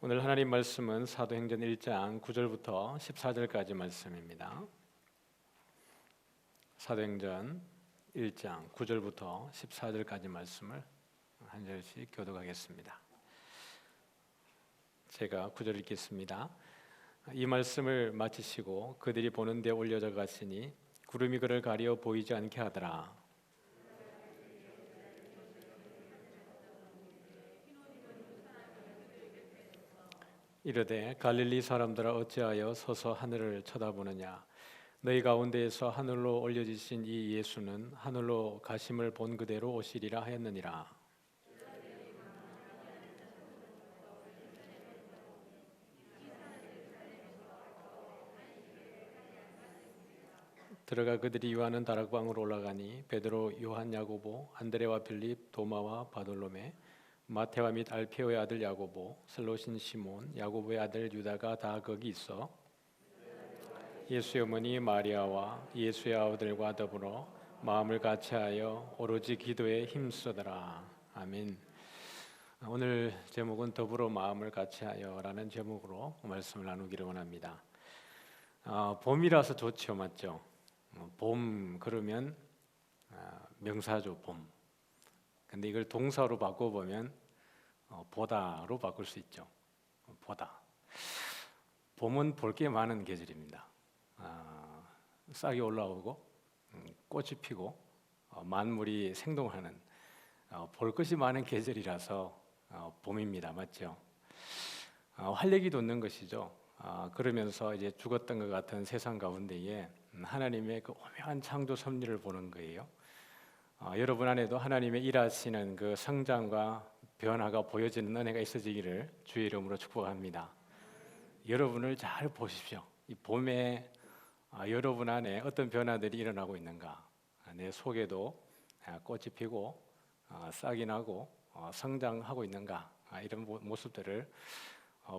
오늘 하나님 말씀은 사도행전 1장 9절부터 14절까지 말씀입니다. 사도행전 1장 9절부터 14절까지 말씀을 한 절씩 교독하겠습니다. 제가 9절 읽겠습니다. 이 말씀을 마치시고 그들이 보는 데 올려져 갔으니 구름이 그를 가려 보이지 않게 하더라. 이르되 갈릴리 사람들아 어찌하여 서서 하늘을 쳐다보느냐. 너희 가운데에서 하늘로 올려지신 이 예수는 하늘로 가심을 본 그대로 오시리라 하였느니라. 들어가 그들이 유하는 다락방으로 올라가니 베드로, 요한, 야고보, 안드레와 빌립, 도마와 바돌로메, 마테와 및 알페오의 아들 야고보, 슬로신 시몬, 야고보의 아들 유다가 다 거기 있어 예수의 어머니 마리아와 예수의 아우들과 더불어 마음을 같이하여 오로지 기도에 힘쓰더라. 아멘. 오늘 제목은 더불어 마음을 같이하여라는 제목으로 말씀을 나누기를 원합니다. 봄이라서 좋죠, 맞죠? 봄 그러면 명사죠, 봄. 근데 이걸 동사로 바꿔보면 보다로 바꿀 수 있죠. 보다. 봄은 볼 게 많은 계절입니다. 싹이 올라오고 꽃이 피고 만물이 생동하는 볼 것이 많은 계절이라서 봄입니다. 맞죠? 활력이 돋는 것이죠. 그러면서 이제 죽었던 것 같은 세상 가운데에 하나님의 그 오묘한 창조 섭리를 보는 거예요. 여러분 안에도 하나님의 일하시는 그 성장과 변화가 보여지는 은혜가 있어지기를 주의 이름으로 축복합니다. 여러분을 잘 보십시오. 이 봄에 여러분 안에 어떤 변화들이 일어나고 있는가? 내 속에도 꽃이 피고 싹이 나고 성장하고 있는가? 이런 모습들을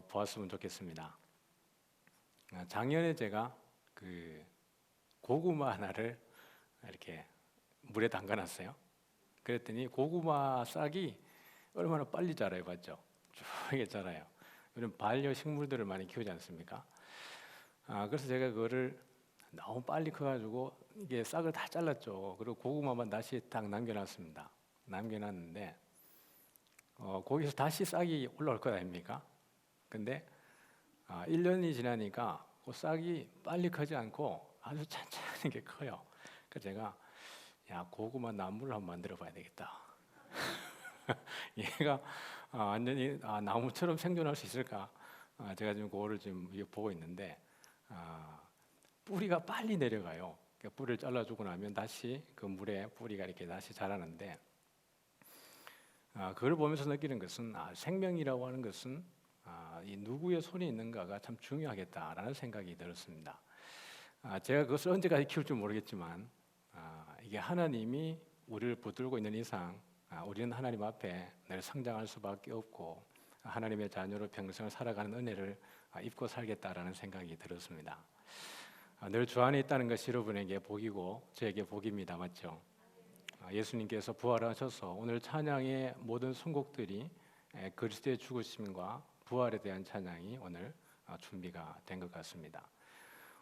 보았으면 좋겠습니다. 작년에 제가 그 고구마 하나를 이렇게 물에 담가놨어요. 그랬더니 고구마 싹이 얼마나 빨리 자라요, 맞죠? 쭉 자라요. 우리는 반려식물들을 많이 키우지 않습니까? 그래서 제가 그거를 너무 빨리 커가지고 이게 싹을 다 잘랐죠. 그리고 고구마만 다시 딱 남겨놨습니다. 남겨놨는데 거기서 다시 싹이 올라올 것 아닙니까? 근데 1년이 지나니까 그 싹이 빨리 크지 않고 아주 천천히 커요. 그래서 제가 고구마 나무를 한번 만들어 봐야 되겠다. 얘가 완전히 나무처럼 생존할 수 있을까? 제가 지금 그거를 지금 보고 있는데 뿌리가 빨리 내려가요. 그러니까 뿌리를 잘라주고 나면 다시 그 물에 뿌리가 이렇게 다시 자라는데 그걸 보면서 느끼는 것은 생명이라고 하는 것은 이 누구의 손에 있는가가 참 중요하겠다라는 생각이 들었습니다. 제가 그것을 언제까지 키울 줄 모르겠지만 이게 하나님이 우리를 붙들고 있는 이상 우리는 하나님 앞에 늘 성장할 수밖에 없고 하나님의 자녀로 평생을 살아가는 은혜를 입고 살겠다라는 생각이 들었습니다. 늘 주 안에 있다는 것이 여러분에게 복이고 저에게 복입니다. 맞죠? 예수님께서 부활하셔서 오늘 찬양의 모든 선곡들이 그리스도의 죽으심과 부활에 대한 찬양이 오늘 준비가 된 것 같습니다.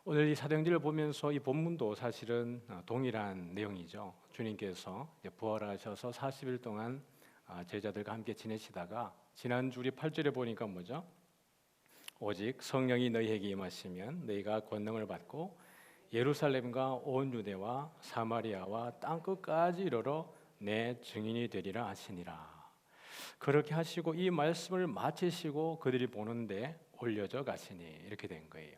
오늘 이 사도행전을 보면서 이 본문도 사실은 동일한 내용이죠. 주님께서 부활하셔서 40일 동안 제자들과 함께 지내시다가 지난주 우리 8절에 보니까 뭐죠? 오직 성령이 너희에게 임하시면 너희가 권능을 받고 예루살렘과 온 유대와 사마리아와 땅 끝까지 이르러 내 증인이 되리라 하시니라. 그렇게 하시고 이 말씀을 마치시고 그들이 보는데 올려져 가시니 이렇게 된 거예요.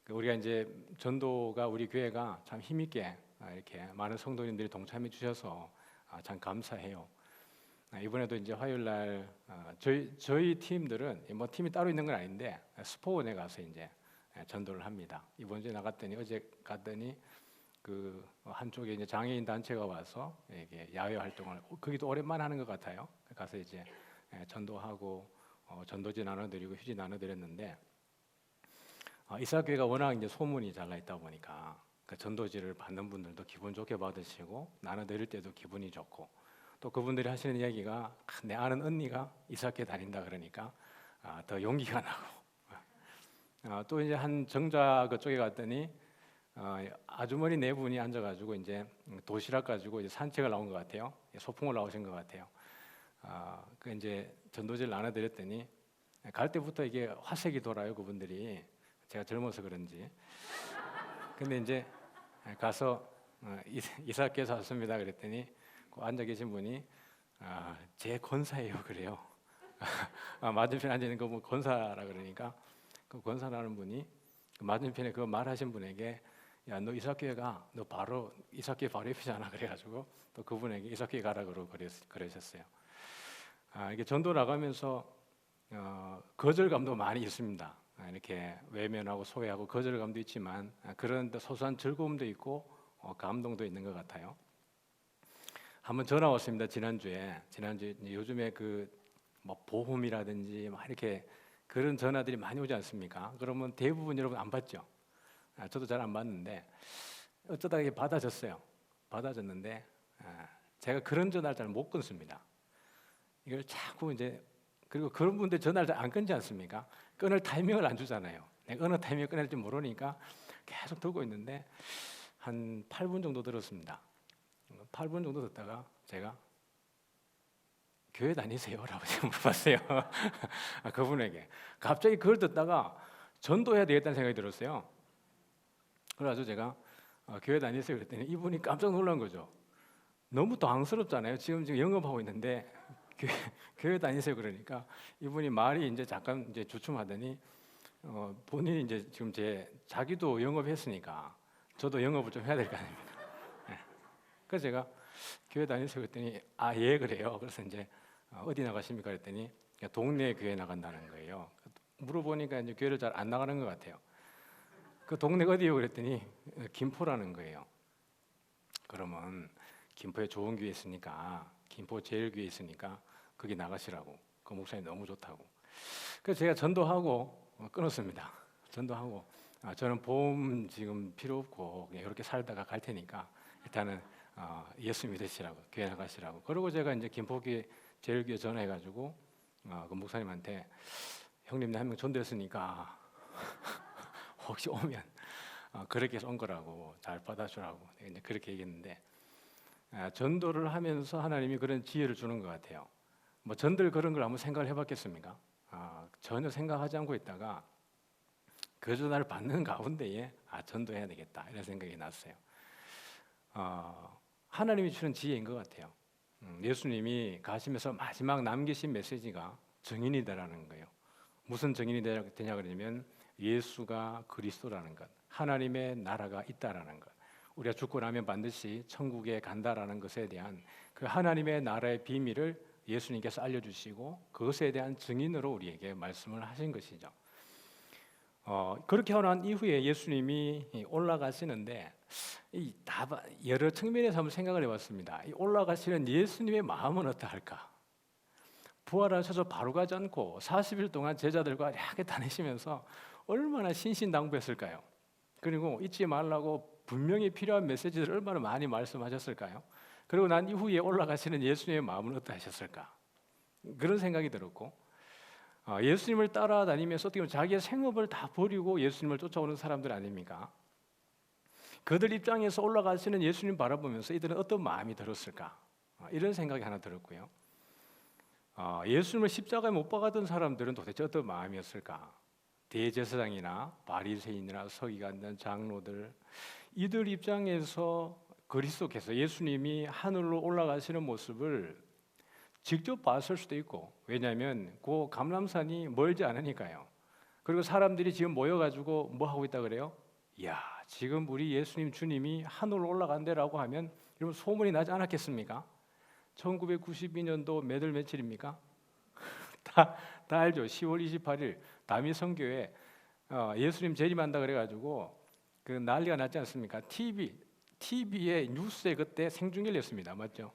우리가 이제 전도가 우리 교회가 참 힘있게 이렇게 많은 성도님들이 동참해 주셔서 참 감사해요. 이번에도 이제 화요일 날 저희 팀들은 뭐 팀이 따로 있는 건 아닌데 스포원에 가서 이제 전도를 합니다. 이번 주에 나갔더니 어제 갔더니 그 한쪽에 이제 장애인 단체가 와서 이게 야외 활동을 거기도 오랜만에 하는 것 같아요. 가서 이제 전도하고 전도지 나눠드리고 휴지 나눠드렸는데 이사교회가 워낙 이제 소문이 잘 나 있다 보니까 그 전도지를 받는 분들도 기분 좋게 받으시고 나눠드릴 때도 기분이 좋고 또 그분들이 하시는 이야기가 내 아는 언니가 이사학교에 다닌다 그러니까 더 용기가 나고 또 이제 한 정자 그쪽에 갔더니 아주머니 네 분이 앉아가지고 이제 도시락 가지고 이제 산책을 나온 것 같아요. 소풍을 나오신 것 같아요. 그 이제 전도지를 나눠드렸더니 갈 때부터 이게 화색이 돌아요 그분들이. 제가 젊어서 그런지. 근데 이제 가서 이사학교에서 왔습니다 그랬더니 그 앉아 계신 분이 제 권사예요 그래요. 맞은편에 앉아 있는 거 뭐 권사라 그러니까 그 권사라는 분이 그 맞은편에 그 말하신 분에게 야 너 이사학교에 가, 너 바로 이사학교에 바로 옆이잖아 그래가지고 또 그분에게 이사학교에 가라 그러셨어요. 이게 전도 나가면서 거절감도 많이 있습니다. 이렇게 외면하고 소외하고 거절감도 있지만 그런 소소한 즐거움도 있고 감동도 있는 것 같아요. 한번 전화 왔습니다. 지난주에 요즘에 그 뭐 보험이라든지 막 이렇게 그런 전화들이 많이 오지 않습니까? 그러면 대부분 여러분 안 받죠. 저도 잘 안 받는데 어쩌다 이게 받아졌는데 제가 그런 전화를 잘 못 끊습니다. 이걸 자꾸 이제 그리고 그런 분들 전화를 잘 안 끊지 않습니까? 끊을 타이밍을 안 주잖아요. 내가 어느 타이밍에 끊을지 모르니까 계속 들고 있는데 한 8분 정도 들었습니다. 8분 정도 듣다가 제가 교회 다니세요? 라고 물어봤어요. 그분에게. 갑자기 그걸 듣다가 전도해야 되겠다는 생각이 들었어요. 그래가지고 제가 교회 다니세요? 그랬더니 이분이 깜짝 놀란 거죠. 너무 당황스럽잖아요. 지금 영업하고 있는데 교회 다니세요? 그러니까 이분이 말이 이제 잠깐 이제 주춤하더니 본인이 이제 지금 자기도 영업했으니까 저도 영업을 좀 해야 될 거 아닙니까? 네. 그래서 제가 교회 다니세요? 그랬더니 예 그래요. 그래서 이제 어디 나가십니까? 그랬더니 동네 교회 나간다는 거예요. 물어보니까 이제 교회를 잘 안 나가는 것 같아요. 그 동네가 어디요? 그랬더니 김포라는 거예요. 그러면 김포에 좋은 교회 있으니까 김포 제일교회 있으니까 거기 나가시라고. 그 목사님 너무 좋다고. 그래서 제가 전도하고 끊었습니다. 전도하고 저는 보험 지금 필요 없고 그냥 이렇게 살다가 갈 테니까 일단은 예수 믿으시라고 교회 나가시라고. 그리고 제가 이제 김포교회 제일교회 전화해가지고 그 목사님한테 형님 나 한 명 전도했으니까 혹시 오면 그렇게 해서 온 거라고 잘 받아주라고 이제 그렇게 얘기했는데 전도를 하면서 하나님이 그런 지혜를 주는 것 같아요. 뭐 전들 그런 걸 한번 생각을 해봤겠습니까? 전혀 생각하지 않고 있다가 그 전화를 받는 가운데에 전도해야 되겠다 이런 생각이 났어요. 하나님이 주는 지혜인 것 같아요. 예수님이 가시면서 마지막 남기신 메시지가 증인이다라는 거예요. 무슨 증인이 되냐 그러면 예수가 그리스도라는 것, 하나님의 나라가 있다라는 것, 우리가 죽고 나면 반드시 천국에 간다라는 것에 대한 그 하나님의 나라의 비밀을 예수님께서 알려주시고 그것에 대한 증인으로 우리에게 말씀을 하신 것이죠. 그렇게 하고 난 이후에 예수님이 올라가시는데 여러 측면에서 한번 생각을 해봤습니다. 올라가시는 예수님의 마음은 어떠할까? 부활하셔서 바로 가지 않고 40일 동안 제자들과 이렇게 다니시면서 얼마나 신신당부했을까요? 그리고 잊지 말라고 분명히 필요한 메시지를 얼마나 많이 말씀하셨을까요? 그리고 난 이후에 올라가시는 예수님의 마음은 어떠하셨을까? 그런 생각이 들었고 예수님을 따라다니면서 어떻게 보면 자기의 생업을 다 버리고 예수님을 쫓아오는 사람들 아닙니까? 그들 입장에서 올라가시는 예수님 바라보면서 이들은 어떤 마음이 들었을까? 이런 생각이 하나 들었고요. 예수님을 십자가에 못 박았던 사람들은 도대체 어떤 마음이었을까? 대제사장이나 바리새인이나 서기관들, 장로들 이들 입장에서 그리스도께서 예수님이 하늘로 올라가시는 모습을 직접 봤을 수도 있고 왜냐하면 그 감람산이 멀지 않으니까요. 그리고 사람들이 지금 모여가지고 뭐 하고 있다 그래요? 야 지금 우리 예수님 주님이 하늘로 올라간대라고 하면 여러분 소문이 나지 않았겠습니까? 1992년도 몇 월 며칠입니까? 다 알죠. 10월 28일 다미성교회 예수님 재림한다 그래가지고 그 난리가 났지 않습니까? TV에 뉴스에 그때 생중계였습니다. 맞죠?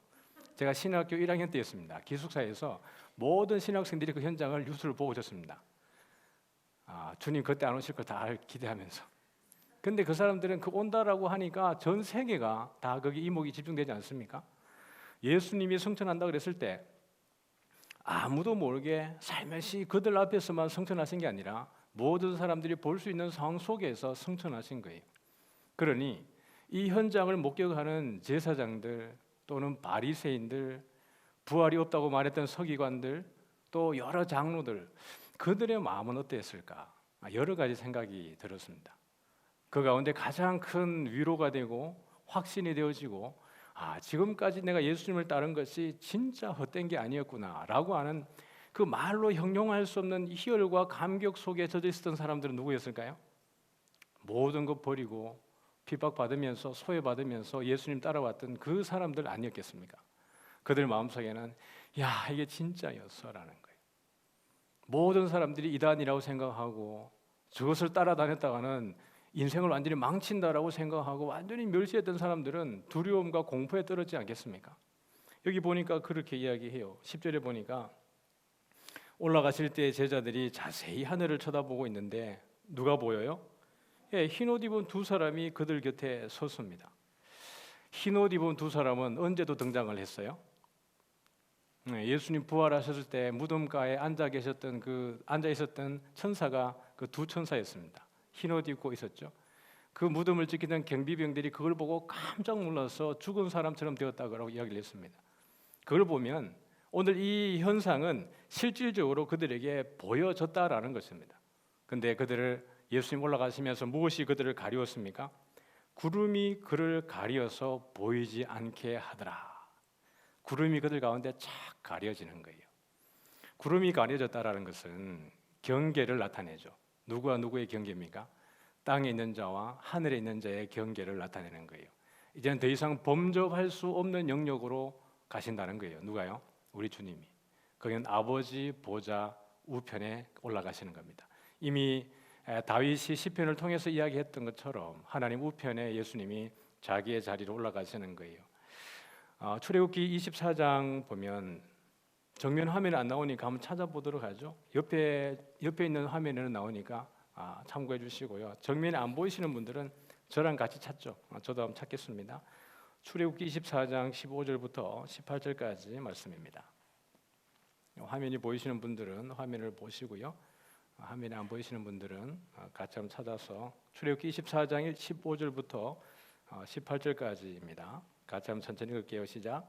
제가 신학교 1학년 때였습니다. 기숙사에서 모든 신학생들이 그 현장을 뉴스를 보고 있었습니다. 주님 그때 안 오실 걸 다 기대하면서. 근데 그 사람들은 그 온다라고 하니까 전 세계가 다 거기 이목이 집중되지 않습니까? 예수님이 승천한다 그랬을 때 아무도 모르게 살며시 그들 앞에서만 승천하신 게 아니라 모든 사람들이 볼 수 있는 상황 속에서 승천하신 거예요. 그러니 이 현장을 목격하는 제사장들 또는 바리새인들, 부활이 없다고 말했던 서기관들, 또 여러 장로들, 그들의 마음은 어땠을까? 여러 가지 생각이 들었습니다. 그 가운데 가장 큰 위로가 되고 확신이 되어지고, 지금까지 내가 예수님을 따른 것이 진짜 헛된 게 아니었구나라고 하는 그 말로 형용할 수 없는 희열과 감격 속에 젖어 있었던 사람들은 누구였을까요? 모든 것 버리고 핍박받으면서 소외받으면서 예수님 따라왔던 그 사람들 아니었겠습니까? 그들 마음속에는 야, 이게 진짜였어라는 거예요. 모든 사람들이 이단이라고 생각하고 저것을 따라다녔다가는 인생을 완전히 망친다라고 생각하고 완전히 멸시했던 사람들은 두려움과 공포에 떨었지 않겠습니까? 여기 보니까 그렇게 이야기해요. 10절에 보니까 올라가실 때 제자들이 자세히 하늘을 쳐다보고 있는데 누가 보여요? 흰옷 입은 두 사람이 그들 곁에 섰습니다. 흰옷 입은 두 사람은 언제도 등장을 했어요? 예수님 부활하셨을 때 무덤가에 앉아 있었던 천사가 그 두 천사였습니다. 흰옷 입고 있었죠. 그 무덤을 지키던 경비병들이 그걸 보고 깜짝 놀라서 죽은 사람처럼 되었다고 이야기를 했습니다. 그걸 보면 오늘 이 현상은 실질적으로 그들에게 보여졌다라는 것입니다. 근데 그들을 예수님 올라가시면서 무엇이 그들을 가리웠습니까? 구름이 그를 가리어서 보이지 않게 하더라. 구름이 그들 가운데 착 가려지는 거예요. 구름이 가려졌다라는 것은 경계를 나타내죠. 누구와 누구의 경계입니까? 땅에 있는 자와 하늘에 있는 자의 경계를 나타내는 거예요. 이제는 더 이상 범접할 수 없는 영역으로 가신다는 거예요. 누가요? 우리 주님이. 거기는 아버지 보좌 우편에 올라가시는 겁니다. 이미 다윗이 시편을 통해서 이야기했던 것처럼 하나님 우편에 예수님이 자기의 자리로 올라가시는 거예요. 출애굽기 24장 보면 정면 화면에 안 나오니까 한번 찾아보도록 하죠. 옆에 있는 화면에는 나오니까 참고해 주시고요. 정면에 안 보이시는 분들은 저랑 같이 찾죠. 저도 한번 찾겠습니다. 출애굽기 24장 15절부터 18절까지 말씀입니다. 화면이 보이시는 분들은 화면을 보시고요. 화면에 안 보이시는 분들은 같이 한번 찾아서 출애굽기 24장 15절부터 18절까지입니다. 같이 한번 천천히 읽을게요. 시작.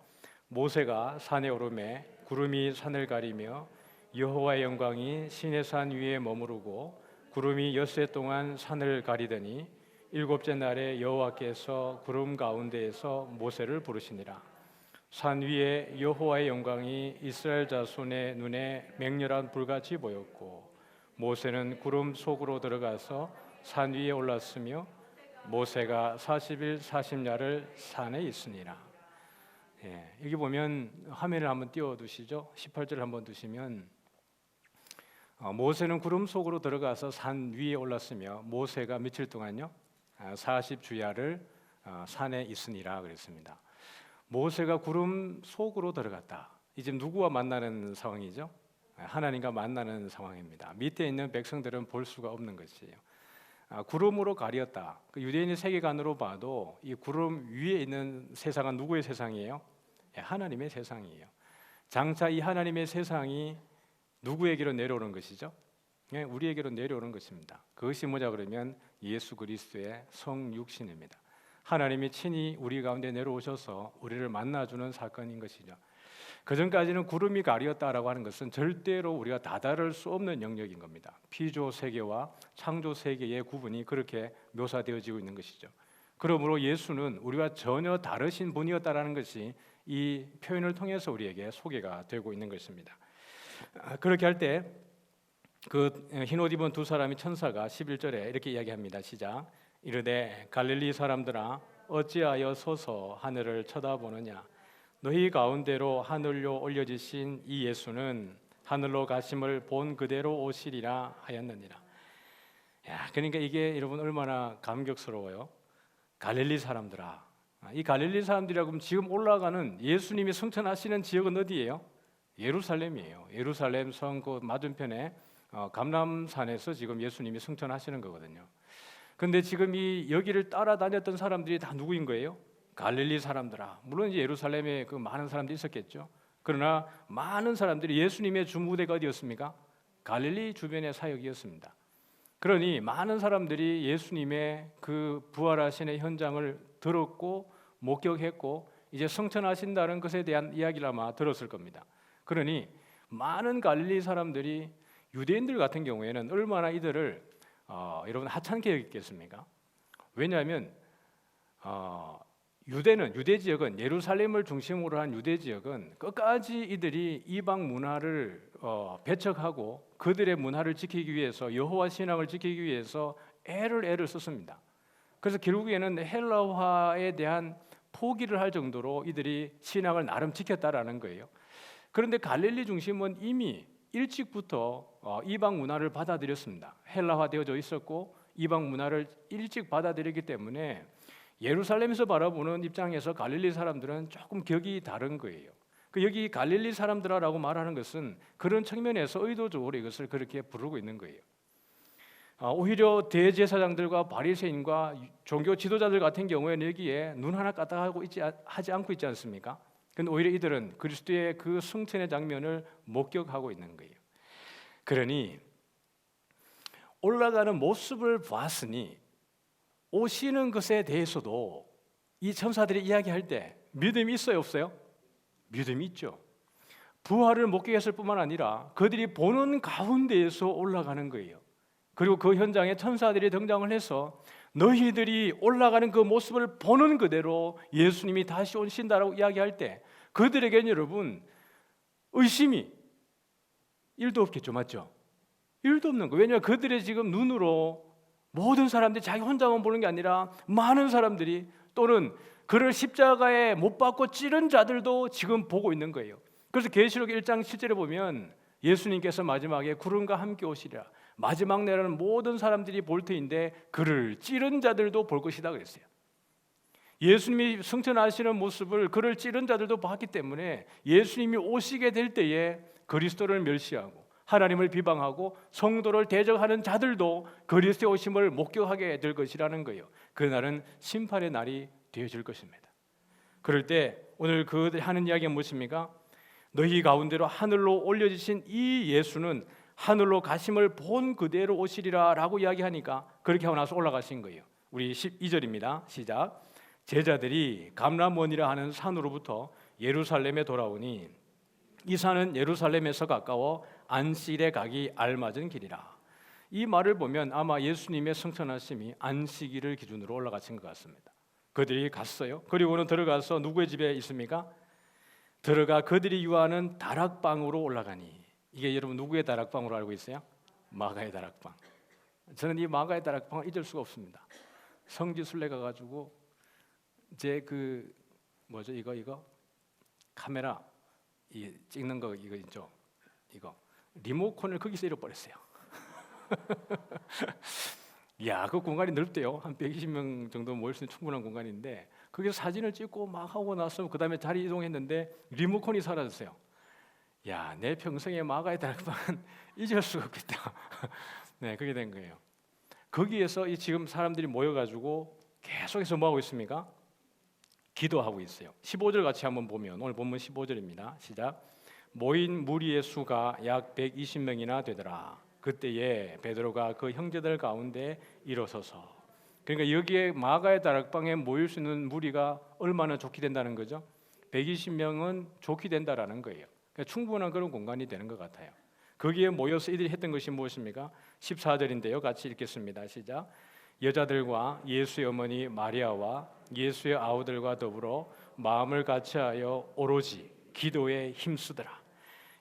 모세가 산에 오르매 구름이 산을 가리며 여호와의 영광이 시내산 위에 머무르고 구름이 엿새 동안 산을 가리더니 일곱째 날에 여호와께서 구름 가운데에서 모세를 부르시니라. 산 위에 여호와의 영광이 이스라엘 자손의 눈에 맹렬한 불같이 보였고 모세는 구름 속으로 들어가서 산 위에 올랐으며 모세가 40일 40야를 산에 있으니라. 여기 보면 화면을 한번 띄워두시죠. 18절 한번 두시면 모세는 구름 속으로 들어가서 산 위에 올랐으며 모세가 며칠 동안요? 40주야를 산에 있으니라 그랬습니다. 모세가 구름 속으로 들어갔다. 이제 누구와 만나는 상황이죠? 하나님과 만나는 상황입니다. 밑에 있는 백성들은 볼 수가 없는 것이에요. 구름으로 가렸다. 그 유대인의 세계관으로 봐도 이 구름 위에 있는 세상은 누구의 세상이에요? 하나님의 세상이에요. 장차 이 하나님의 세상이 누구에게로 내려오는 것이죠? 우리에게로 내려오는 것입니다. 그것이 뭐냐 그러면 예수 그리스도의 성육신입니다. 하나님이 친히 우리 가운데 내려오셔서 우리를 만나주는 사건인 것이죠. 그전까지는 구름이 가리었다라고 하는 것은 절대로 우리가 다다를 수 없는 영역인 겁니다. 피조 세계와 창조 세계의 구분이 그렇게 묘사되어지고 있는 것이죠. 그러므로 예수는 우리와 전혀 다르신 분이었다라는 것이 이 표현을 통해서 우리에게 소개가 되고 있는 것입니다. 그렇게 할 때 그 흰옷 입은 두 사람이 천사가 11절에 이렇게 이야기합니다. 시작. 이르되 갈릴리 사람들아 어찌하여 서서 하늘을 쳐다보느냐 너희 가운데로 하늘로 올려지신 이 예수는 하늘로 가심을 본 그대로 오시리라 하였느니라. 그러니까 이게 여러분 얼마나 감격스러워요. 갈릴리 사람들아. 이 갈릴리 사람들이라고 하면 지금 올라가는 예수님이 승천하시는 지역은 어디예요? 예루살렘이에요. 예루살렘 성 그 맞은편에 감람산에서 지금 예수님이 승천하시는 거거든요. 근데 지금 이 여기를 따라다녔던 사람들이 다 누구인 거예요? 갈릴리 사람들아, 물론 이제 예루살렘에 그 많은 사람들이 있었겠죠. 그러나 많은 사람들이 예수님의 주무대가 어디였습니까? 갈릴리 주변의 사역이었습니다. 그러니 많은 사람들이 예수님의 그 부활하신의 현장을 들었고 목격했고 이제 승천하신다는 것에 대한 이야기를 아마 들었을 겁니다. 그러니 많은 갈릴리 사람들이 유대인들 같은 경우에는 얼마나 이들을 여러분 하찮게 여겼겠습니까? 왜냐하면 유대 지역은 예루살렘을 중심으로 한 유대 지역은 끝까지 이들이 이방 문화를 배척하고 그들의 문화를 지키기 위해서 여호와 신앙을 지키기 위해서 애를 썼습니다. 그래서 결국에는 헬라화에 대한 포기를 할 정도로 이들이 신앙을 나름 지켰다라는 거예요. 그런데 갈릴리 중심은 이미 일찍부터 이방 문화를 받아들였습니다. 헬라화되어져 있었고 이방 문화를 일찍 받아들였기 때문에 예루살렘에서 바라보는 입장에서 갈릴리 사람들은 조금 격이 다른 거예요. 여기 갈릴리 사람들아라고 말하는 것은 그런 측면에서 의도적으로 이것을 그렇게 부르고 있는 거예요. 오히려 대제사장들과 바리새인과 종교 지도자들 같은 경우에는 여기에 눈 하나 까딱하고 하지 않고 있지 않습니까? 근데 오히려 이들은 그리스도의 그 승천의 장면을 목격하고 있는 거예요. 그러니 올라가는 모습을 보았으니 오시는 것에 대해서도 이 천사들이 이야기할 때 믿음이 있어요, 없어요? 믿음이 있죠. 부활을 목격했을 뿐만 아니라 그들이 보는 가운데에서 올라가는 거예요. 그리고 그 현장에 천사들이 등장을 해서 너희들이 올라가는 그 모습을 보는 그대로 예수님이 다시 오신다라고 이야기할 때 그들에게는 여러분 의심이 1도 없겠죠, 맞죠? 1도 없는 거예요. 왜냐하면 그들의 지금 눈으로 모든 사람들이 자기 혼자만 보는 게 아니라 많은 사람들이 또는 그를 십자가에 못 박고 찌른 자들도 지금 보고 있는 거예요. 그래서 계시록 1장 7절에 보면 예수님께서 마지막에 구름과 함께 오시리라. 마지막 날에는 모든 사람들이 볼 터인데 그를 찌른 자들도 볼 것이다 그랬어요. 예수님이 승천하시는 모습을 그를 찌른 자들도 봤기 때문에 예수님이 오시게 될 때에 그리스도를 멸시하고 하나님을 비방하고 성도를 대적하는 자들도 그리스도의 오심을 목격하게 될 것이라는 거예요. 그날은 심판의 날이 되어질 것입니다. 그럴 때 오늘 그들이 하는 이야기가 무엇입니까? 너희 가운데로 하늘로 올려지신 이 예수는 하늘로 가심을 본 그대로 오시리라 라고 이야기하니까 그렇게 하고 나서 올라가신 거예요. 우리 12절입니다. 시작. 제자들이 감람원이라 하는 산으로부터 예루살렘에 돌아오니 이 산은 예루살렘에서 가까워 안식일에 가기 알맞은 길이라. 이 말을 보면 아마 예수님의 승천하심이 안식일을 기준으로 올라가신 것 같습니다. 그들이 갔어요. 그리고는 들어가서 누구의 집에 있습니까? 들어가 그들이 유하는 다락방으로 올라가니. 이게 여러분 누구의 다락방으로 알고 있어요? 마가의 다락방. 저는 이 마가의 다락방을 잊을 수가 없습니다. 성지순례 가가지고 제 이거 카메라 찍는 거 이거 있죠? 이거 리모컨을 거기서 잃어버렸어요. 야, 그 공간이 넓대요. 한 120명 정도 모일 수 있는 충분한 공간인데 거기서 사진을 찍고 막 하고 나서 그 다음에 자리 이동했는데 리모컨이 사라졌어요. 야, 내 평생에 마가의 다락방은 잊을 수가 없겠다. 네, 그게 된 거예요. 거기에서 이 지금 사람들이 모여가지고 계속해서 뭐 하고 있습니까? 기도하고 있어요. 15절 같이 한번 보면 오늘 본문 15절입니다. 시작. 모인 무리의 수가 약 120명이나 되더라. 그때에 베드로가 그 형제들 가운데 일어서서, 그러니까 여기에 마가의 다락방에 모일 수 있는 무리가 얼마나 좋게 된다는 거죠? 120명은 좋게 된다라는 거예요. 그러니까 충분한 그런 공간이 되는 것 같아요. 거기에 모여서 이들이 했던 것이 무엇입니까? 14절인데요. 같이 읽겠습니다. 시작. 여자들과 예수의 어머니 마리아와 예수의 아우들과 더불어 마음을 같이하여 오로지 기도에 힘쓰더라.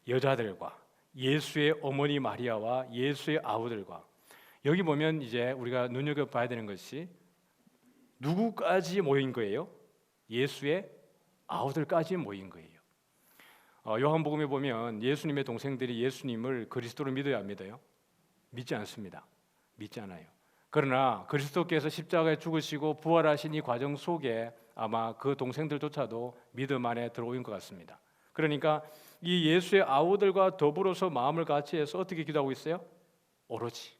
여자들과 예수의 어머니 마리아와 예수의 아우들과, 여기 보면 이제 우리가 눈여겨봐야 되는 것이 누구까지 모인 거예요? 예수의 아우들까지 모인 거예요. 요한복음에 보면 예수님의 동생들이 예수님을 그리스도로 믿어야 안 믿어요? 믿지 않습니다. 믿지 않아요. 그러나 그리스도께서 십자가에 죽으시고 부활하신 이 과정 속에 아마 그 동생들조차도 믿음 안에 들어온 것 같습니다. 그러니까 이 예수의 아우들과 더불어서 마음을 같이해서 어떻게 기도하고 있어요? 오로지.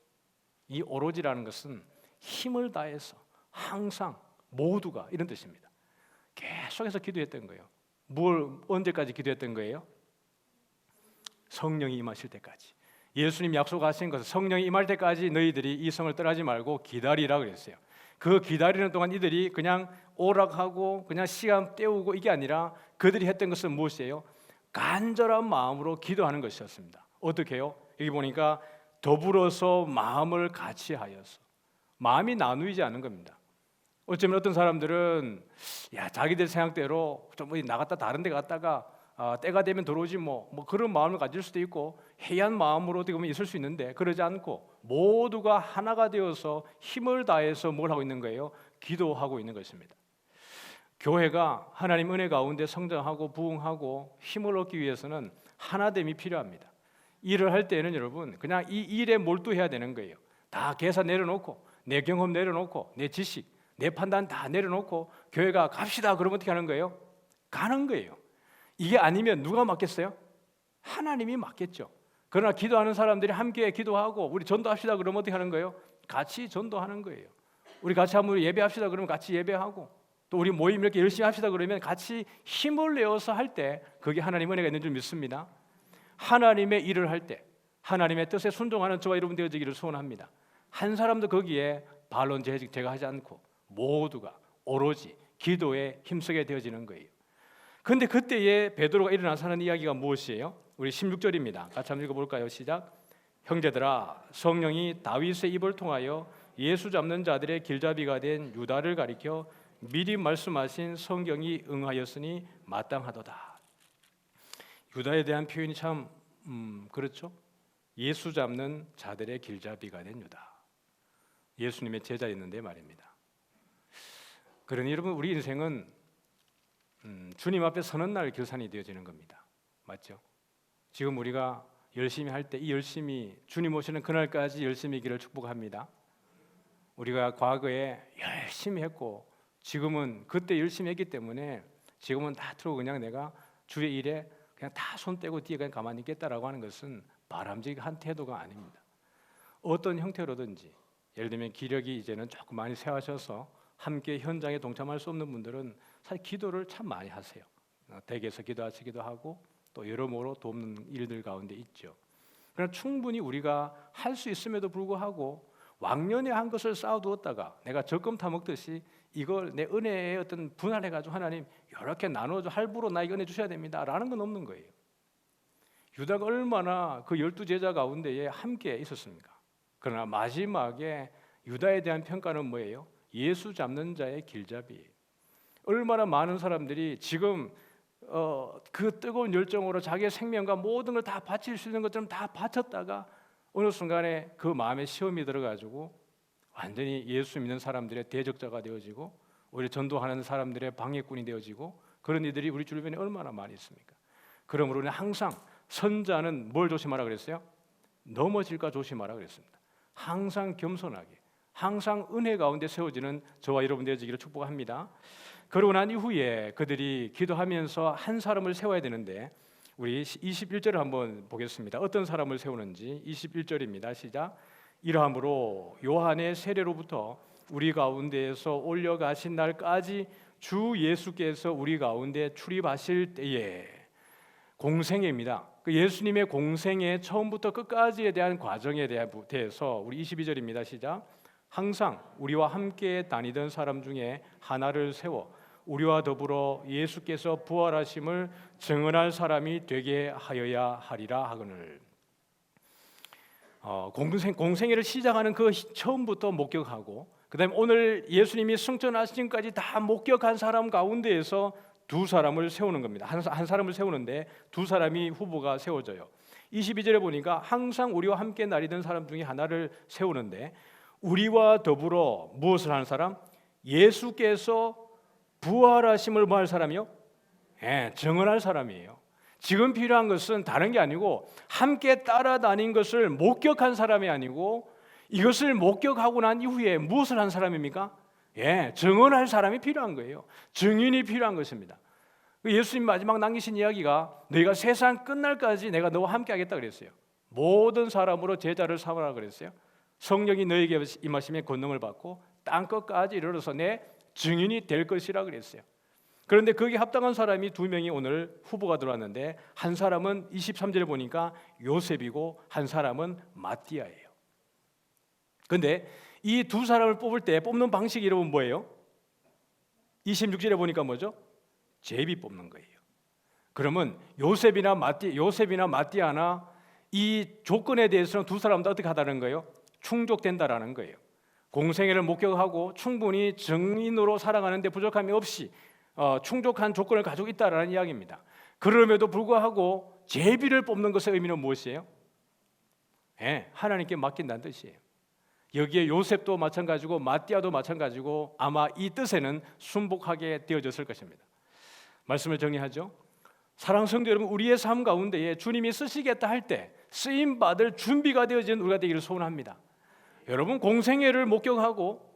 이 오로지라는 것은 힘을 다해서 항상 모두가 이런 뜻입니다. 계속해서 기도했던 거예요. 뭘 언제까지 기도했던 거예요? 성령이 임하실 때까지. 예수님 약속하신 것은 성령이 임할 때까지 너희들이 이 성을 떠나지 말고 기다리라 그랬어요. 그 기다리는 동안 이들이 그냥 오락하고 그냥 시간 때우고 이게 아니라 그들이 했던 것은 무엇이에요? 간절한 마음으로 기도하는 것이었습니다. 어떻게 해요? 여기 보니까 더불어서 마음을 같이 하여서, 마음이 나누이지 않은 겁니다. 어쩌면 어떤 사람들은 자기들 생각대로 좀 나갔다 다른 데 갔다가 때가 되면 들어오지 뭐 그런 마음을 가질 수도 있고 해이한 마음으로 어떻게 보면 있을 수 있는데, 그러지 않고 모두가 하나가 되어서 힘을 다해서 뭘 하고 있는 거예요? 기도하고 있는 것입니다. 교회가 하나님 은혜 가운데 성장하고 부흥하고 힘을 얻기 위해서는 하나됨이 필요합니다. 일을 할 때는 여러분 그냥 이 일에 몰두해야 되는 거예요. 다 계산 내려놓고 내 경험 내려놓고 내 지식 내 판단 다 내려놓고 교회가 갑시다 그러면 어떻게 하는 거예요? 가는 거예요. 이게 아니면 누가 맡겠어요? 하나님이 맡겠죠. 그러나 기도하는 사람들이 함께 기도하고 우리 전도합시다 그러면 어떻게 하는 거예요? 같이 전도하는 거예요. 우리 같이 한번 예배합시다 그러면 같이 예배하고, 또 우리 모임 이렇게 열심히 합시다 그러면 같이 힘을 내어서 할 때 그게 하나님 은혜가 있는 줄 믿습니다. 하나님의 일을 할 때 하나님의 뜻에 순종하는 저와 여러분 되어지기를 소원합니다. 한 사람도 거기에 반론 제가 하지 않고 모두가 오로지 기도에 힘쓰게 되어지는 거예요. 그런데 그때에 베드로가 일어나서 하는 이야기가 무엇이에요? 우리 16절입니다. 같이 한번 읽어볼까요? 시작. 형제들아, 성령이 다윗의 입을 통하여 예수 잡는 자들의 길잡이가 된 유다를 가리켜 미리 말씀하신 성경이 응하였으니 마땅하도다. 유다에 대한 표현이 참 그렇죠. 예수 잡는 자들의 길잡이가 된 유다. 예수님의 제자였는데 말입니다. 그러니 여러분 우리 인생은 주님 앞에 서는 날 결산이 되어지는 겁니다. 맞죠? 지금 우리가 열심히 할 때 이 열심히 주님 오시는 그날까지 열심히기를 축복합니다. 우리가 과거에 열심히 했고 지금은 그때 열심히 했기 때문에 지금은 다 틀고 그냥 내가 주의 일에 그냥 다 손 떼고 뒤에 그냥 가만히 있겠다라고 하는 것은 바람직한 태도가 아닙니다. 어떤 형태로든지, 예를 들면 기력이 이제는 조금 많이 쇠하셔서 함께 현장에 동참할 수 없는 분들은 사실 기도를 참 많이 하세요. 댁에서 기도하시기도 하고 또 여러모로 돕는 일들 가운데 있죠. 그러나 충분히 우리가 할 수 있음에도 불구하고 왕년에 한 것을 쌓아두었다가 내가 적금 타먹듯이 이걸 내 은혜의 어떤 분할해가지고 하나님 이렇게 나눠줘 할부로 나에게 은혜 주셔야 됩니다 라는 건 없는 거예요. 유다가 얼마나 그 12제자 가운데에 함께 있었습니까? 그러나 마지막에 유다에 대한 평가는 뭐예요? 예수 잡는 자의 길잡이. 얼마나 많은 사람들이 지금 그 뜨거운 열정으로 자기의 생명과 모든 걸 다 바칠 수 있는 것처럼 다 바쳤다가 어느 순간에 그 마음에 시험이 들어가지고 완전히 예수 믿는 사람들의 대적자가 되어지고 오히려 전도하는 사람들의 방해꾼이 되어지고 그런 이들이 우리 주변에 얼마나 많이 있습니까? 그러므로 우리는 항상 선자는 뭘 조심하라 그랬어요? 넘어질까 조심하라 그랬습니다. 항상 겸손하게 항상 은혜 가운데 세워지는 저와 여러분 되어지기를 축복합니다. 그러고 난 이후에 그들이 기도하면서 한 사람을 세워야 되는데 우리 21절을 한번 보겠습니다. 어떤 사람을 세우는지 21절입니다. 시작. 이러함으로 요한의 세례로부터 우리 가운데에서 올려가신 날까지 주 예수께서 우리 가운데 출입하실 때에, 공생애입니다. 그 예수님의 공생애 처음부터 끝까지에 대한 과정에 대해서 우리 22절입니다. 시작. 항상 우리와 함께 다니던 사람 중에 하나를 세워 우리와 더불어 예수께서 부활하심을 증언할 사람이 되게 하여야 하리라 하거늘. 공생애를 시작하는 그 처음부터 목격하고 그다음에 오늘 예수님이 승천하시기까지 다 목격한 사람 가운데에서 두 사람을 세우는 겁니다. 한 사람을 세우는데 두 사람이 후보가 세워져요. 22절에 보니까 항상 우리와 함께 다니던 사람 중에 하나를 세우는데 우리와 더불어 무엇을 하는 사람? 예수께서 부활하심을 뭐 할 사람이요? 증언할 사람이에요. 지금 필요한 것은 다른 게 아니고 함께 따라다닌 것을 목격한 사람이 아니고 이것을 목격하고 난 이후에 무엇을 한 사람입니까? 증언할 사람이 필요한 거예요. 증인이 필요한 것입니다. 예수님 마지막 남기신 이야기가 너희가 세상 끝날까지 내가 너와 함께 하겠다 그랬어요. 모든 사람으로 제자를 삼으라 그랬어요. 성령이 너에게 임하심에 권능을 받고 땅끝까지 이르러서 내 증인이 될 것이라 그랬어요. 그런데 거기에 합당한 사람이 2명이 오늘 후보가 들어왔는데 한 사람은 23절에 보니까 요셉이고 한 사람은 마띠아예요. 그런데 이 두 사람을 뽑을 때 뽑는 방식 이름은 뭐예요? 26절에 보니까 뭐죠? 제비 뽑는 거예요. 그러면 요셉이나 마띠아나 이 조건에 대해서는 두 사람 다 어떻게 하다는 거예요? 충족된다라는 거예요. 공생애를 목격하고 충분히 정인으로 살아가는데 부족함이 없이 충족한 조건을 가지고 있다라는 이야기입니다. 그럼에도 불구하고 제비를 뽑는 것의 의미는 무엇이에요? 하나님께 맡긴다는 뜻이에요. 여기에 요셉도 마찬가지고 마띠아도 마찬가지고 아마 이 뜻에는 순복하게 되어졌을 것입니다. 말씀을 정리하죠. 사랑하는 성도 여러분, 우리의 삶 가운데에 주님이 쓰시겠다 할 때 쓰임받을 준비가 되어진 우리가 되기를 소원합니다. 여러분, 공생애를 목격하고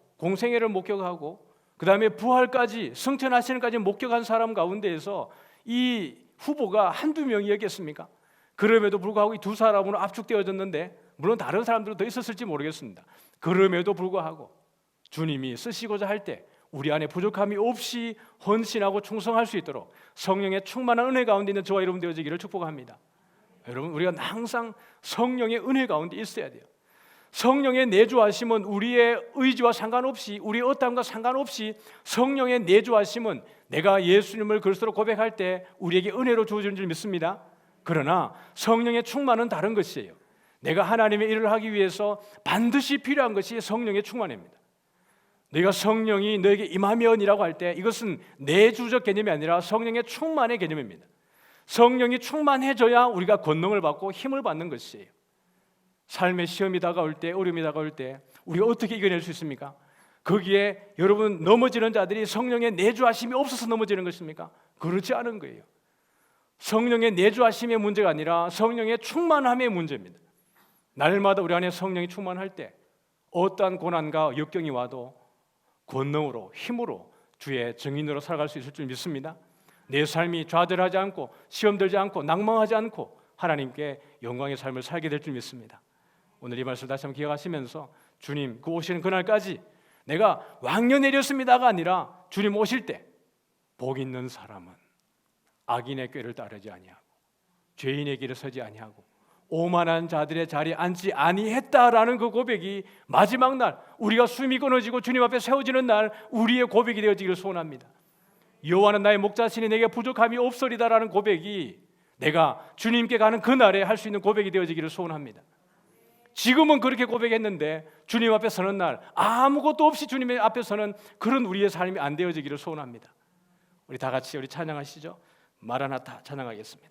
그 다음에 부활까지 승천하시는까지 목격한 사람 가운데에서 이 후보가 한두 명이었겠습니까? 그럼에도 불구하고 이 두 사람으로 압축되어졌는데 물론 다른 사람들도 더 있었을지 모르겠습니다. 그럼에도 불구하고 주님이 쓰시고자 할 때 우리 안에 부족함이 없이 헌신하고 충성할 수 있도록 성령의 충만한 은혜 가운데 있는 저와 여러분 되어지기를 축복합니다. 여러분, 우리가 항상 성령의 은혜 가운데 있어야 돼요. 성령의 내주하심은 우리의 의지와 상관없이, 우리의 어떠함과 상관없이 성령의 내주하심은 내가 예수님을 그리스도로 고백할 때 우리에게 은혜로 주어지는 줄 믿습니다. 그러나 성령의 충만은 다른 것이에요. 내가 하나님의 일을 하기 위해서 반드시 필요한 것이 성령의 충만입니다. 내가 성령이 너에게 임하면이라고 할 때 이것은 내주적 개념이 아니라 성령의 충만의 개념입니다. 성령이 충만해져야 우리가 권능을 받고 힘을 받는 것이에요. 삶의 시험이 다가올 때, 어려움이 다가올 때 우리가 어떻게 이겨낼 수 있습니까? 거기에 여러분 넘어지는 자들이 성령의 내주하심이 없어서 넘어지는 것입니까? 그렇지 않은 거예요. 성령의 내주하심의 문제가 아니라 성령의 충만함의 문제입니다. 날마다 우리 안에 성령이 충만할 때 어떠한 고난과 역경이 와도 권능으로, 힘으로 주의 증인으로 살아갈 수 있을 줄 믿습니다. 내 삶이 좌절하지 않고 시험 들지 않고 낭망하지 않고 하나님께 영광의 삶을 살게 될 줄 믿습니다. 오늘 이 말씀을 다시 한번 기억하시면서 주님 그 오시는 그날까지 내가 왕년 내렸습니다가 아니라 주님 오실 때 복 있는 사람은 악인의 꾀를 따르지 아니하고 죄인의 길을 서지 아니하고 오만한 자들의 자리에 앉지 아니했다라는 그 고백이 마지막 날 우리가 숨이 끊어지고 주님 앞에 세워지는 날 우리의 고백이 되어지기를 소원합니다. 여호와는 나의 목자시니 내게 부족함이 없으리다라는 고백이 내가 주님께 가는 그날에 할 수 있는 고백이 되어지기를 소원합니다. 지금은 그렇게 고백했는데 주님 앞에 서는 날 아무것도 없이 주님 앞에 서는 그런 우리의 삶이 안 되어지기를 소원합니다. 우리 다 같이 우리 찬양하시죠. 마라나타 찬양하겠습니다.